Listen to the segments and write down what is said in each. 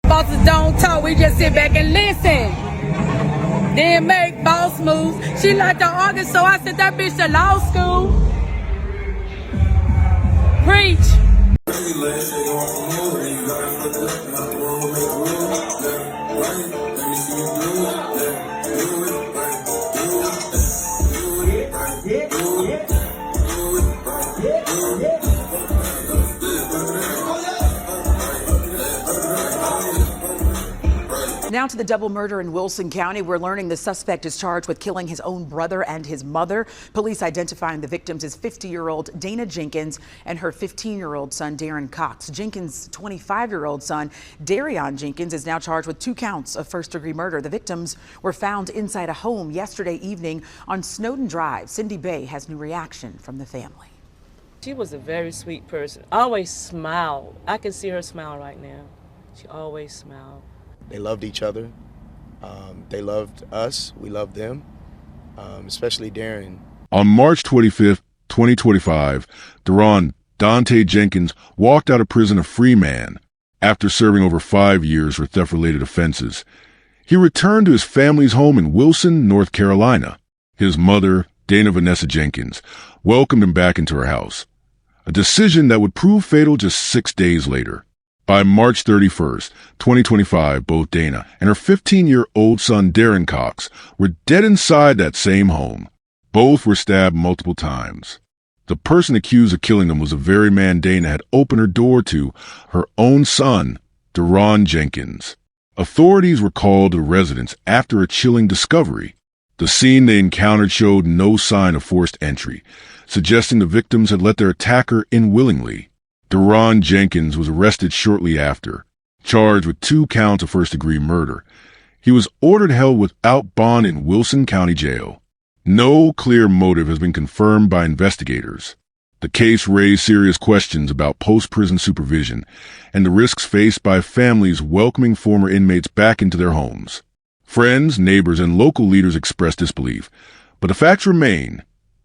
Bosses don't talk, we just sit back and listen. Then make boss moves. She like to argue, so I sent that bitch to law school. Preach. Now to the double murder in Wilson County. We're learning the suspect is charged with killing his own brother and his mother. Police identifying the victims as 50-year-old Dana Jenkins and her 15-year-old son, Darren Cox. Jenkins' 25-year-old son, Darren Jenkins, is now charged with 2 counts of first-degree murder. The victims were found inside a home yesterday evening on Snowden Drive. Cindy Bay has new reaction from the family. She was a very sweet person. Always smiled. I can see her smile right now. She always smiled. They loved each other. They loved us. We loved them, especially Darren. On March 25th, 2025, Darren Dante Jenkins walked out of prison a free man after serving over 5 years for theft-related offenses. He returned to his family's home in Wilson, North Carolina. His mother, Dana Vanessa Jenkins, welcomed him back into her house, a decision that would prove fatal just 6 days later. By March 31st, 2025, both Dana and her 15-year-old son, Darren Cox, were dead inside that same home. Both were stabbed multiple times. The person accused of killing them was the very man Dana had opened her door to, her own son, Darren Jenkins. Authorities were called to the residence after a chilling discovery. The scene they encountered showed no sign of forced entry, suggesting the victims had let their attacker in willingly. Darren Jenkins was arrested shortly after, charged with 2 counts of first-degree murder. He was ordered held without bond in Wilson County Jail. No clear motive has been confirmed by investigators. The case raised serious questions about post-prison supervision and the risks faced by families welcoming former inmates back into their homes. Friends, neighbors, and local leaders expressed disbelief, but the facts remain.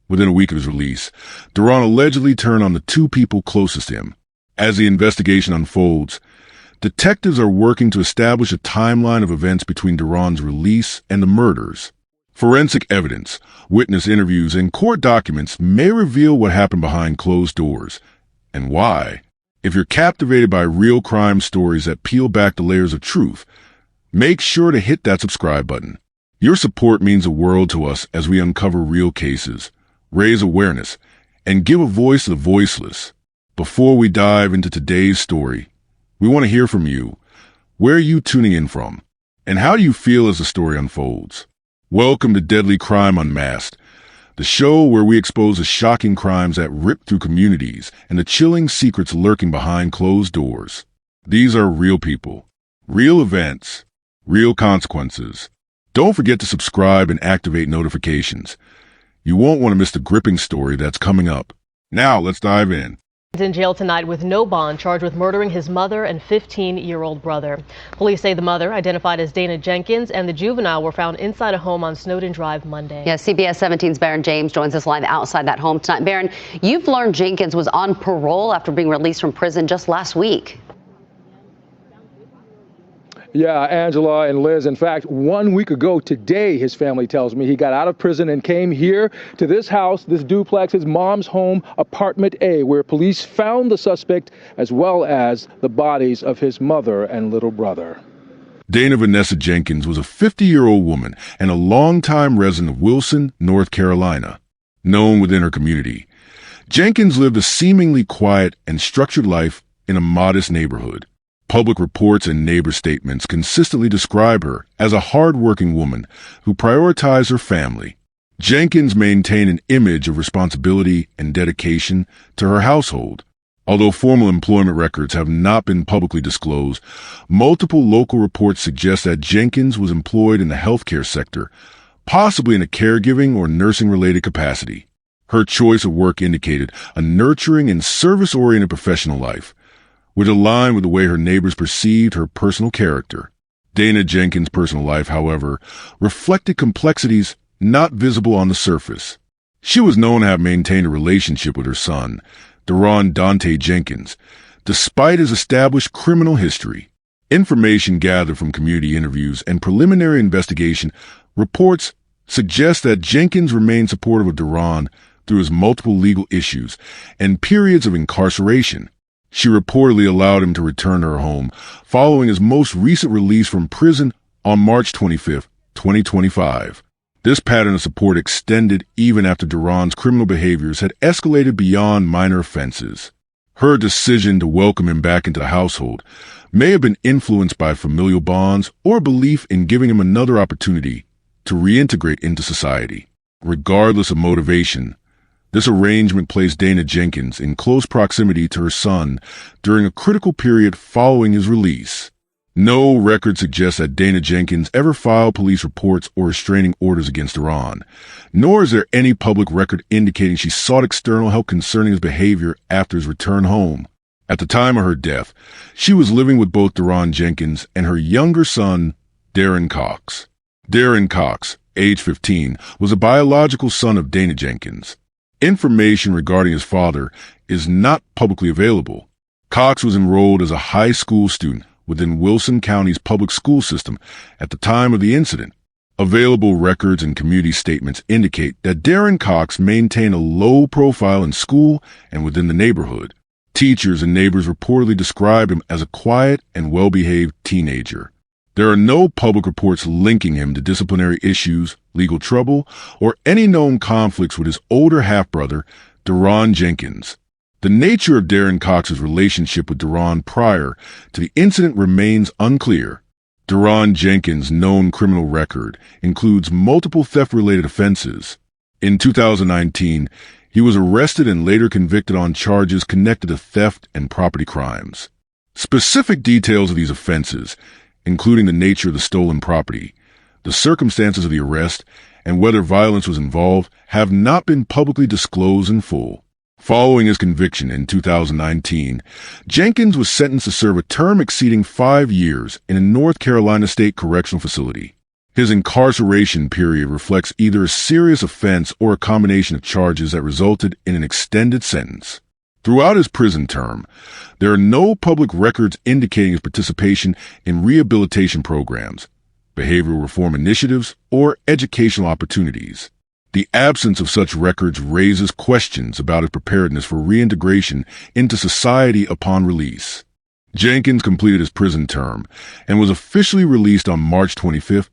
Within a week of his release, Darren allegedly turned on the 2 people closest to him. As the investigation unfolds, detectives are working to establish a timeline of events between Darren's release and the murders. Forensic evidence, witness interviews, and court documents may reveal what happened behind closed doors and why. If you're captivated by real crime stories that peel back the layers of truth, make sure to hit that subscribe button. Your support means the world to us as we uncover real cases, raise awareness, and give a voice to the voiceless. Before we dive into today's story, we want to hear from you. Where are you tuning in from? And how do you feel as the story unfolds? Welcome to Deadly Crime Unmasked, the show where we expose the shocking crimes that rip through communities and the chilling secrets lurking behind closed doors. These are real people, real events, real consequences. Don't forget to subscribe and activate notifications. You won't want to miss the gripping story that's coming up. Now, let's dive in. He's in jail tonight with no bond, charged with murdering his mother and 15-year-old brother. Police say the mother, identified as Dana Jenkins, and the juvenile were found inside a home on Snowden Drive Monday. Yeah, CBS 17's Baron James joins us live outside that home tonight. Baron, you've learned Jenkins was on parole after being released from prison just last week. Yeah, Angela and Liz. In fact, 1 week ago today, his family tells me, he got out of prison and came here to this house, this duplex, his mom's home, apartment A, where police found the suspect as well as the bodies of his mother and little brother. Dana Vanessa Jenkins was a 50-year-old woman and a longtime resident of Wilson, North Carolina. Known within her community, Jenkins lived a seemingly quiet and structured life in a modest neighborhood. Public reports and neighbor statements consistently describe her as a hard-working woman who prioritized her family. Jenkins maintained an image of responsibility and dedication to her household. Although formal employment records have not been publicly disclosed, multiple local reports suggest that Jenkins was employed in the healthcare sector, possibly in a caregiving or nursing-related capacity. Her choice of work indicated a nurturing and service-oriented professional life, which aligned with the way her neighbors perceived her personal character. Dana Jenkins' personal life, however, reflected complexities not visible on the surface. She was known to have maintained a relationship with her son, Darren Dante Jenkins, despite his established criminal history. Information gathered from community interviews and preliminary investigation reports suggest that Jenkins remained supportive of Darren through his multiple legal issues and periods of incarceration. She reportedly allowed him to return to her home following his most recent release from prison on March 25, 2025. This pattern of support extended even after Darren's criminal behaviors had escalated beyond minor offenses. Her decision to welcome him back into the household may have been influenced by familial bonds or belief in giving him another opportunity to reintegrate into society. Regardless of motivation, this arrangement placed Dana Jenkins in close proximity to her son during a critical period following his release. No record suggests that Dana Jenkins ever filed police reports or restraining orders against Darren, nor is there any public record indicating she sought external help concerning his behavior after his return home. At the time of her death, she was living with both Darren Jenkins and her younger son, Darren Cox. Darren Cox, age 15, was a biological son of Dana Jenkins. Information regarding his father is not publicly available. Cox was enrolled as a high school student within Wilson County's public school system at the time of the incident. Available records and community statements indicate that Darren Cox maintained a low profile in school and within the neighborhood. Teachers and neighbors reportedly described him as a quiet and well-behaved teenager. There are no public reports linking him to disciplinary issues, legal trouble, or any known conflicts with his older half-brother, Darren Jenkins. The nature of Darren Cox's relationship with Darren prior to the incident remains unclear. Darren Jenkins' known criminal record includes multiple theft-related offenses. In 2019, he was arrested and later convicted on charges connected to theft and property crimes. Specific details of these offenses, including the nature of the stolen property, the circumstances of the arrest, and whether violence was involved, have not been publicly disclosed in full. Following his conviction in 2019, Jenkins was sentenced to serve a term exceeding 5 years in a North Carolina State Correctional Facility. His incarceration period reflects either a serious offense or a combination of charges that resulted in an extended sentence. Throughout his prison term, there are no public records indicating his participation in rehabilitation programs, behavioral reform initiatives, or educational opportunities. The absence of such records raises questions about his preparedness for reintegration into society upon release. Jenkins completed his prison term and was officially released on March 25,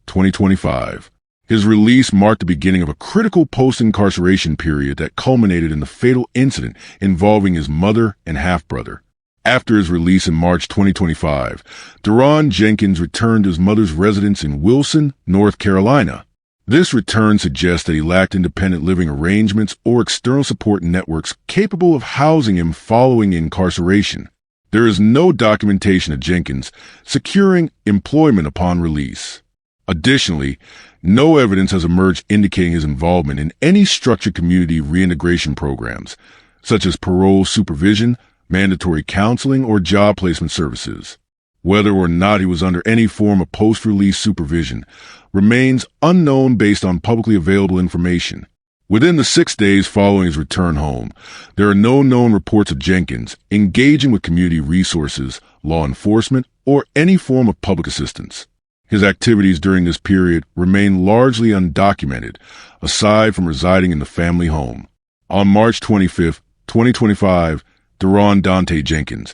2025. His release marked the beginning of a critical post-incarceration period that culminated in the fatal incident involving his mother and half-brother. After his release in March 2025, Darren Jenkins returned to his mother's residence in Wilson, North Carolina. This return suggests that he lacked independent living arrangements or external support networks capable of housing him following incarceration. There is no documentation of Jenkins securing employment upon release. Additionally, no evidence has emerged indicating his involvement in any structured community reintegration programs, such as parole supervision, mandatory counseling, or job placement services. Whether or not he was under any form of post-release supervision remains unknown based on publicly available information. Within the 6 days following his return home, there are no known reports of Jenkins engaging with community resources, law enforcement, or any form of public assistance. His activities during this period remain largely undocumented, aside from residing in the family home. On March 25, 2025, Darren Dante Jenkins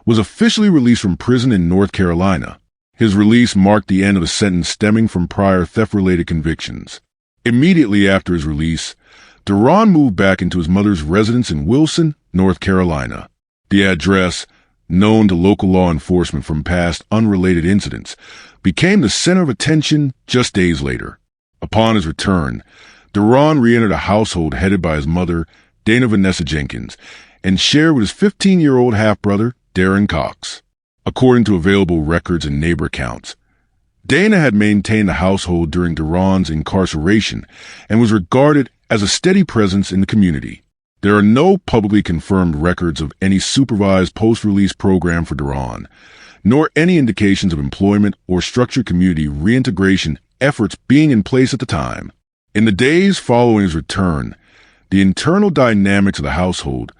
was officially released from prison in North Carolina. His release marked the end of a sentence stemming from prior theft-related convictions. Immediately after his release, Darren moved back into his mother's residence in Wilson, North Carolina. The address, known to local law enforcement from past unrelated incidents, became the center of attention just days later. Upon his return, Darren re-entered a household headed by his mother, Dana Vanessa Jenkins, and shared with his 15-year-old half-brother, Darren Cox. According to available records and neighbor accounts, Dana had maintained the household during Darren's incarceration and was regarded as a steady presence in the community. There are no publicly confirmed records of any supervised post-release program for Darren, nor any indications of employment or structured community reintegration efforts being in place at the time. In the days following his return, the internal dynamics of the household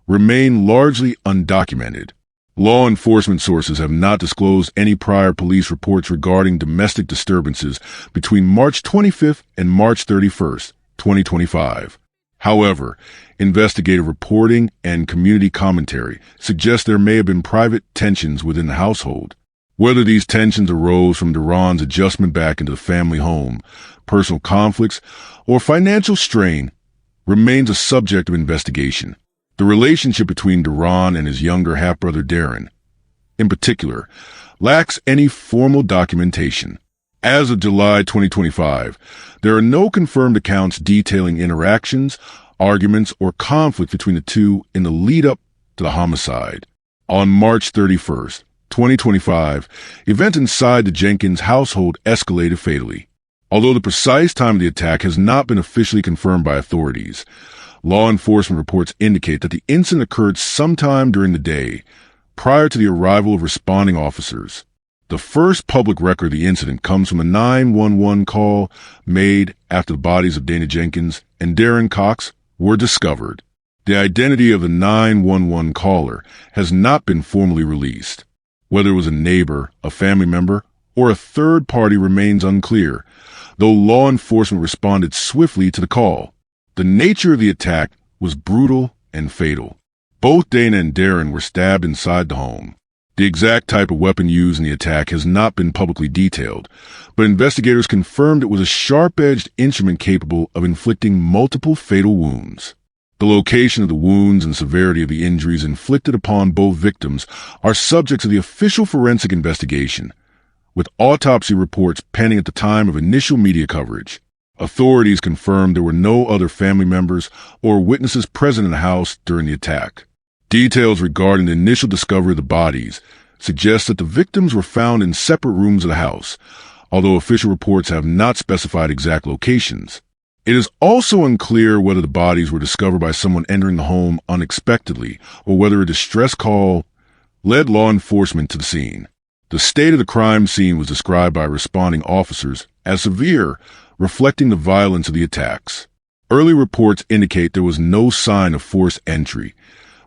remain largely undocumented. Law enforcement sources have not disclosed any prior police reports regarding domestic disturbances between March 25th and March 31st, 2025. However, investigative reporting and community commentary suggest there may have been private tensions within the household. Whether these tensions arose from Darren's adjustment back into the family home, personal conflicts, or financial strain remains a subject of investigation. The relationship between Darren and his younger half-brother Darren, in particular, lacks any formal documentation. As of July 2025, there are no confirmed accounts detailing interactions, arguments, or conflict between the two in the lead-up to the homicide. On March 31st, 2025, events inside the Jenkins household escalated fatally. Although the precise time of the attack has not been officially confirmed by authorities, law enforcement reports indicate that the incident occurred sometime during the day, prior to the arrival of responding officers. The first public record of the incident comes from a 911 call made after the bodies of Dana Jenkins and Darren Cox were discovered. The identity of the 911 caller has not been formally released. Whether it was a neighbor, a family member, or a third party remains unclear, though law enforcement responded swiftly to the call. The nature of the attack was brutal and fatal. Both Dana and Darren were stabbed inside the home. The exact type of weapon used in the attack has not been publicly detailed, but investigators confirmed it was a sharp-edged instrument capable of inflicting multiple fatal wounds. The location of the wounds and severity of the injuries inflicted upon both victims are subject to the official forensic investigation, with autopsy reports pending at the time of initial media coverage. Authorities confirmed there were no other family members or witnesses present in the house during the attack. Details regarding the initial discovery of the bodies suggest that the victims were found in separate rooms of the house, although official reports have not specified exact locations. It is also unclear whether the bodies were discovered by someone entering the home unexpectedly or whether a distress call led law enforcement to the scene. The state of the crime scene was described by responding officers as severe, reflecting the violence of the attacks. Early reports indicate there was no sign of forced entry,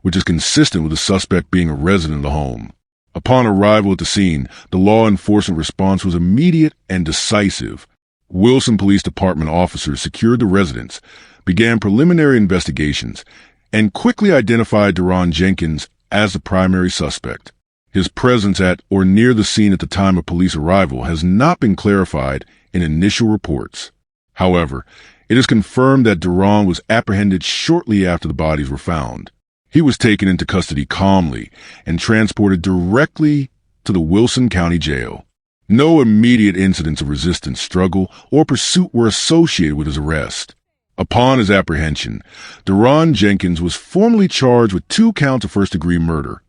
which is consistent with the suspect being a resident of the home. Upon arrival at the scene, the law enforcement response was immediate and decisive. Wilson Police Department officers secured the residence, began preliminary investigations, and quickly identified Darren Jenkins as the primary suspect. His presence at or near the scene at the time of police arrival has not been clarified in initial reports. However, it is confirmed that Darren was apprehended shortly after the bodies were found. He was taken into custody calmly and transported directly to the Wilson County Jail. No immediate incidents of resistance, struggle, or pursuit were associated with his arrest. Upon his apprehension, Darren Jenkins was formally charged with 2 counts of first-degree murder,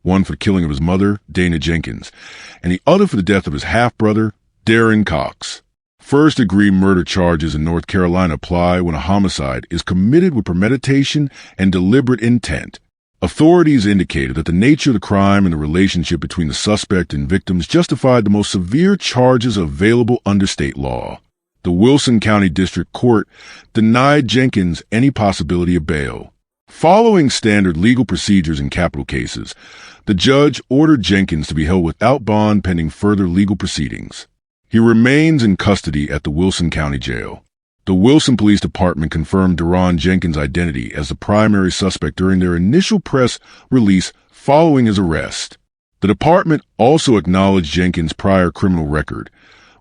one for the killing of his mother, Dana Jenkins, and the other for the death of his half-brother, Darren Cox. First-degree murder charges in North Carolina apply when a homicide is committed with premeditation and deliberate intent. Authorities indicated that the nature of the crime and the relationship between the suspect and victims justified the most severe charges available under state law. The Wilson County District Court denied Jenkins any possibility of bail. Following standard legal procedures in capital cases, the judge ordered Jenkins to be held without bond pending further legal proceedings. He remains in custody at the Wilson County Jail. The Wilson Police Department confirmed Darren Jenkins' identity as the primary suspect during their initial press release following his arrest. The department also acknowledged Jenkins' prior criminal record,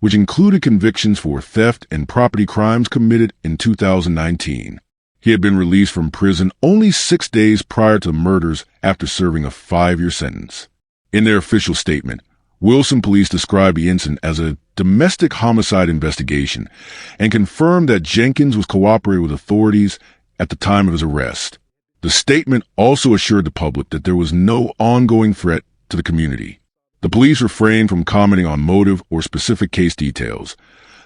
which included convictions for theft and property crimes committed in 2019. He had been released from prison only 6 days prior to the murders after serving a 5-year sentence. In their official statement, Wilson Police described the incident as a domestic homicide investigation and confirmed that Jenkins was cooperating with authorities at the time of his arrest. The statement also assured the public that there was no ongoing threat to the community. The police refrained from commenting on motive or specific case details,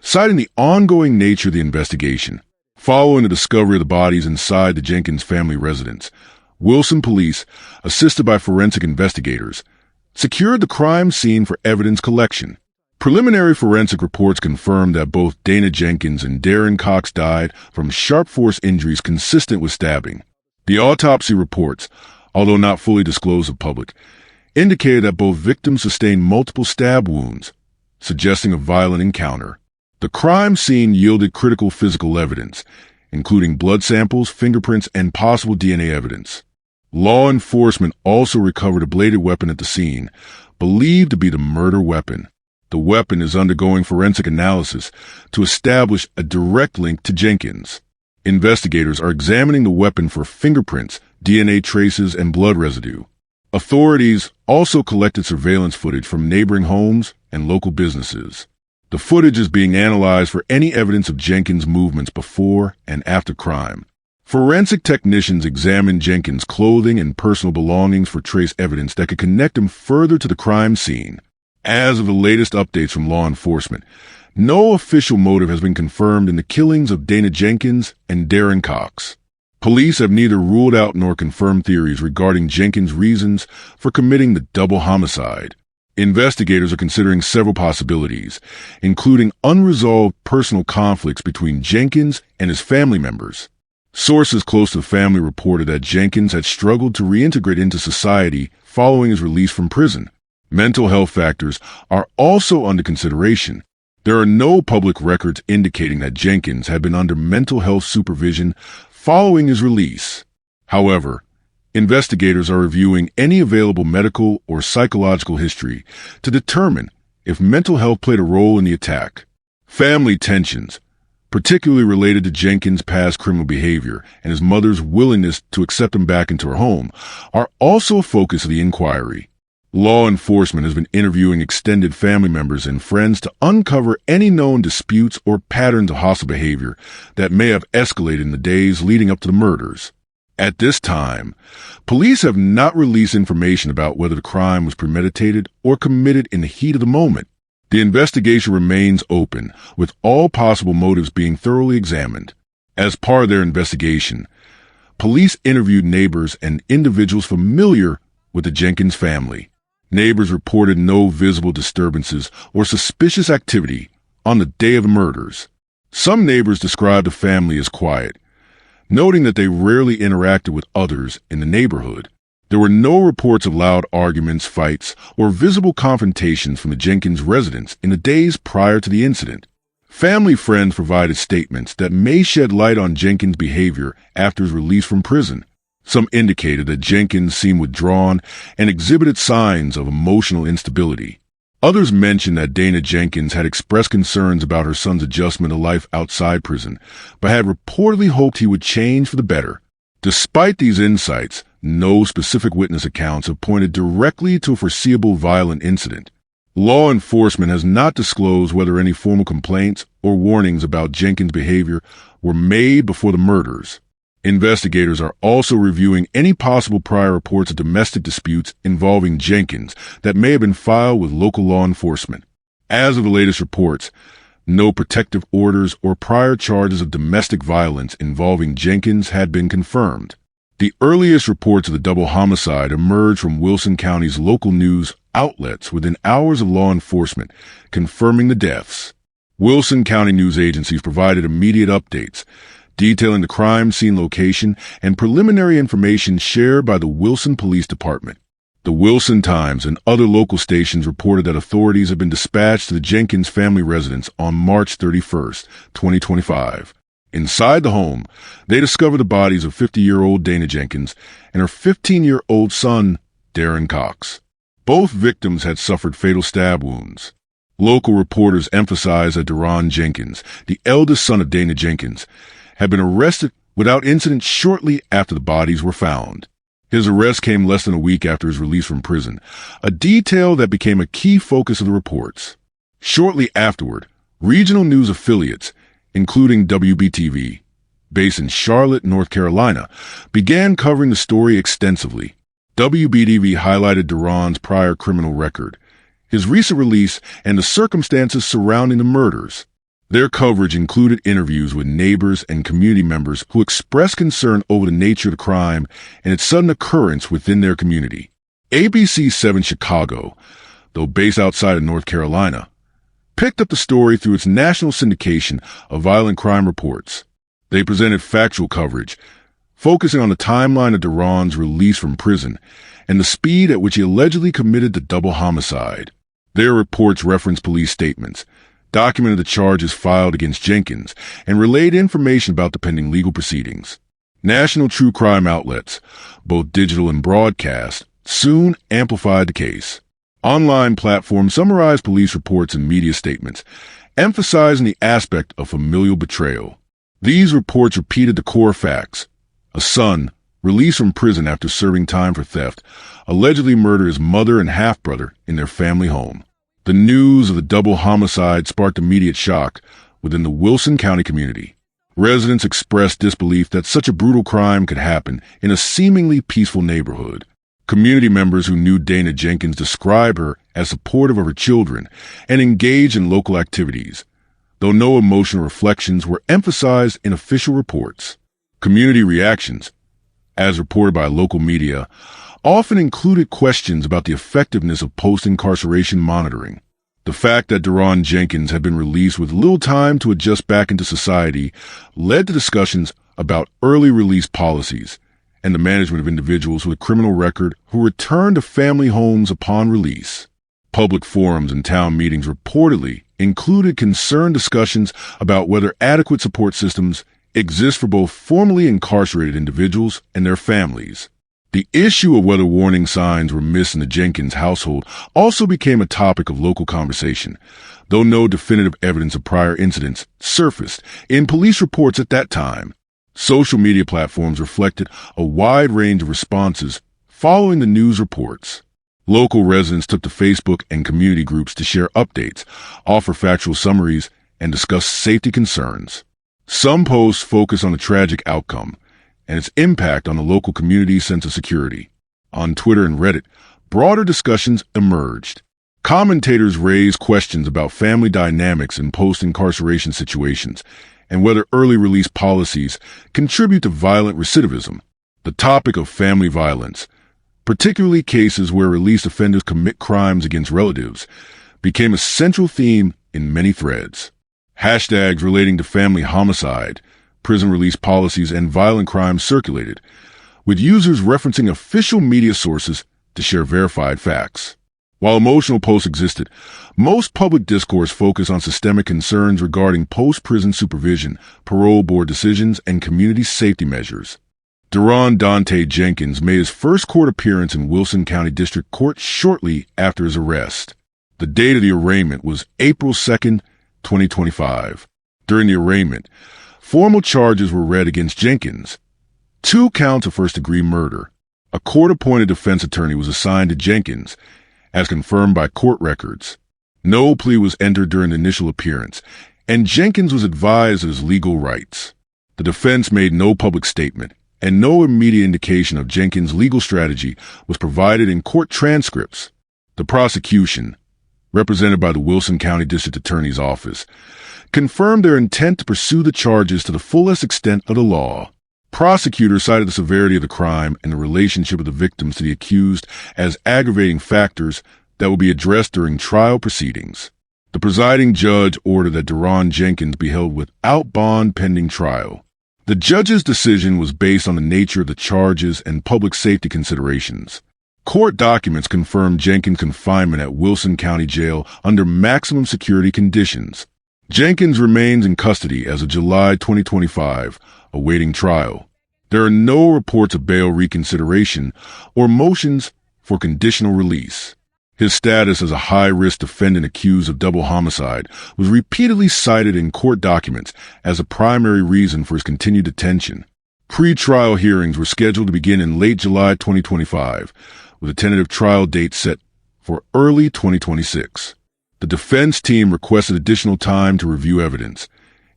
citing the ongoing nature of the investigation. Following the discovery of the bodies inside the Jenkins family residence, Wilson Police, assisted by forensic investigators, secured the crime scene for evidence collection. Preliminary forensic reports confirmed that both Dana Jenkins and Darren Cox died from sharp force injuries consistent with stabbing. The autopsy reports, although not fully disclosed to the public, indicated that both victims sustained multiple stab wounds, suggesting a violent encounter. The crime scene yielded critical physical evidence, including blood samples, fingerprints, and possible DNA evidence. Law enforcement also recovered a bladed weapon at the scene, believed to be the murder weapon. The weapon is undergoing forensic analysis to establish a direct link to Jenkins. Investigators are examining the weapon for fingerprints, DNA traces, and blood residue. Authorities also collected surveillance footage from neighboring homes and local businesses. The footage is being analyzed for any evidence of Jenkins' movements before and after crime. Forensic technicians examined Jenkins' clothing and personal belongings for trace evidence that could connect him further to the crime scene. As of the latest updates from law enforcement, no official motive has been confirmed in the killings of Dana Jenkins and Darren Cox. Police have neither ruled out nor confirmed theories regarding Jenkins' reasons for committing the double homicide. Investigators are considering several possibilities, including unresolved personal conflicts between Jenkins and his family members. Sources close to the family reported that Jenkins had struggled to reintegrate into society following his release from prison. Mental health factors are also under consideration. There are no public records indicating that Jenkins had been under mental health supervision following his release. However, investigators are reviewing any available medical or psychological history to determine if mental health played a role in the attack. Family tensions, particularly related to Jenkins' past criminal behavior and his mother's willingness to accept him back into her home, are also a focus of the inquiry. Law enforcement has been interviewing extended family members and friends to uncover any known disputes or patterns of hostile behavior that may have escalated in the days leading up to the murders. At this time, police have not released information about whether the crime was premeditated or committed in the heat of the moment. The investigation remains open, with all possible motives being thoroughly examined. As part of their investigation, police interviewed neighbors and individuals familiar with the Jenkins family. Neighbors reported no visible disturbances or suspicious activity on the day of the murders. Some neighbors described the family as quiet, noting that they rarely interacted with others in the neighborhood. There were no reports of loud arguments, fights, or visible confrontations from the Jenkins residence in the days prior to the incident. Family friends provided statements that may shed light on Jenkins' behavior after his release from prison. Some indicated that Jenkins seemed withdrawn and exhibited signs of emotional instability. Others mentioned that Dana Jenkins had expressed concerns about her son's adjustment to life outside prison, but had reportedly hoped he would change for the better. Despite these insights, no specific witness accounts have pointed directly to a foreseeable violent incident. Law enforcement has not disclosed whether any formal complaints or warnings about Jenkins' behavior were made before the murders. Investigators are also reviewing any possible prior reports of domestic disputes involving Jenkins that may have been filed with local law enforcement. As of the latest reports, no protective orders or prior charges of domestic violence involving Jenkins had been confirmed. The earliest reports of the double homicide emerged from Wilson County's local news outlets within hours of law enforcement confirming the deaths. Wilson County news agencies provided immediate updates, detailing the crime scene location and preliminary information shared by the Wilson Police Department. The Wilson Times and other local stations reported that authorities have been dispatched to the Jenkins family residence on March 31, 2025. Inside the home, they discovered the bodies of 50-year-old Dana Jenkins and her 15-year-old son, Darren Cox. Both victims had suffered fatal stab wounds. Local reporters emphasized that Darren Jenkins, the eldest son of Dana Jenkins, had been arrested without incident shortly after the bodies were found. His arrest came less than a week after his release from prison, a detail that became a key focus of the reports. Shortly afterward, regional news affiliates, including WBTV, based in Charlotte, North Carolina, began covering the story extensively. WBTV highlighted Darren's prior criminal record, his recent release, and the circumstances surrounding the murders. Their coverage included interviews with neighbors and community members who expressed concern over the nature of the crime and its sudden occurrence within their community. ABC 7 Chicago, though based outside of North Carolina, picked up the story through its national syndication of violent crime reports. They presented factual coverage, focusing on the timeline of Darren's release from prison and the speed at which he allegedly committed the double homicide. Their reports referenced police statements, documented the charges filed against Jenkins, and relayed information about the pending legal proceedings. National true crime outlets, both digital and broadcast, soon amplified the case. Online platforms summarized police reports and media statements, emphasizing the aspect of familial betrayal. These reports repeated the core facts. A son, released from prison after serving time for theft, allegedly murdered his mother and half-brother in their family home. The news of the double homicide sparked immediate shock within the Wilson County community. Residents expressed disbelief that such a brutal crime could happen in a seemingly peaceful neighborhood. Community members who knew Dana Jenkins described her as supportive of her children and engaged in local activities, though no emotional reflections were emphasized in official reports. Community reactions, as reported by local media, often included questions about the effectiveness of post-incarceration monitoring. The fact that Darren Jenkins had been released with little time to adjust back into society led to discussions about early release policies and the management of individuals with a criminal record who returned to family homes upon release. Public forums and town meetings reportedly included concerned discussions about whether adequate support systems exist for both formerly incarcerated individuals and their families. The issue of whether warning signs were missed in the Jenkins household also became a topic of local conversation, though no definitive evidence of prior incidents surfaced in police reports at that time. Social media platforms reflected a wide range of responses following the news reports. Local residents took to Facebook and community groups to share updates, offer factual summaries, and discuss safety concerns. Some posts focus on the tragic outcome and its impact on the local community's sense of security. On Twitter and Reddit, broader discussions emerged. Commentators raised questions about family dynamics in post-incarceration situations and whether early release policies contribute to violent recidivism. The topic of family violence, particularly cases where released offenders commit crimes against relatives, became a central theme in many threads. Hashtags relating to family homicide, prison release policies, and violent crimes circulated, with users referencing official media sources to share verified facts. While emotional posts existed, most public discourse focused on systemic concerns regarding post-prison supervision, parole board decisions, and community safety measures. Darren Dante Jenkins made his first court appearance in Wilson County District Court shortly after his arrest. The date of the arraignment was April 2nd, 2025. During the arraignment, formal charges were read against Jenkins. 2 counts of first-degree murder. A court-appointed defense attorney was assigned to Jenkins, as confirmed by court records. No plea was entered during the initial appearance, and Jenkins was advised of his legal rights. The defense made no public statement, and no immediate indication of Jenkins' legal strategy was provided in court transcripts. The prosecution, represented by the Wilson County District Attorney's Office, confirmed their intent to pursue the charges to the fullest extent of the law. Prosecutors cited the severity of the crime and the relationship of the victims to the accused as aggravating factors that will be addressed during trial proceedings. The presiding judge ordered that Darren Jenkins be held without bond pending trial. The judge's decision was based on the nature of the charges and public safety considerations. Court documents confirmed Jenkins' confinement at Wilson County Jail under maximum security conditions. Jenkins remains in custody as of July 2025, awaiting trial. There are no reports of bail reconsideration or motions for conditional release. His status as a high-risk defendant accused of double homicide was repeatedly cited in court documents as a primary reason for his continued detention. Pre-trial hearings were scheduled to begin in late July 2025, with a tentative trial date set for early 2026. The defense team requested additional time to review evidence,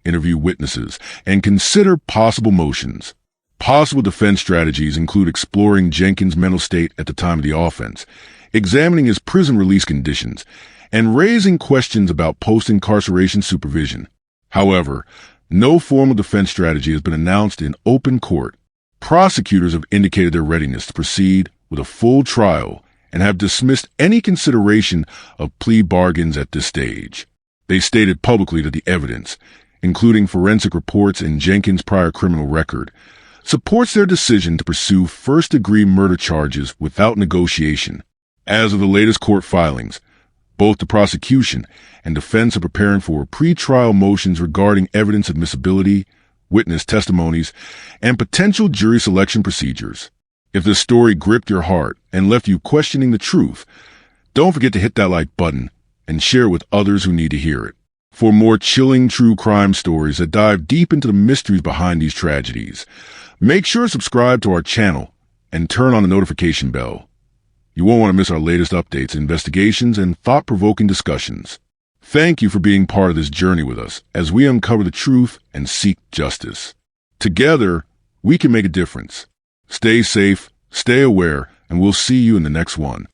interview witnesses, and consider possible motions. Possible defense strategies include exploring Jenkins' mental state at the time of the offense, examining his prison release conditions, and raising questions about post-incarceration supervision. However, no formal defense strategy has been announced in open court. Prosecutors have indicated their readiness to proceed with a full trial and have dismissed any consideration of plea bargains at this stage. They stated publicly that the evidence, including forensic reports and Jenkins' prior criminal record, supports their decision to pursue first-degree murder charges without negotiation. As of the latest court filings, both the prosecution and defense are preparing for pre-trial motions regarding evidence admissibility, witness testimonies, and potential jury selection procedures. If this story gripped your heart and left you questioning the truth, don't forget to hit that like button and share it with others who need to hear it. For more chilling true crime stories that dive deep into the mysteries behind these tragedies, make sure to subscribe to our channel and turn on the notification bell. You won't want to miss our latest updates, investigations, and thought-provoking discussions. Thank you for being part of this journey with us as we uncover the truth and seek justice. Together, we can make a difference. Stay safe, stay aware, and we'll see you in the next one.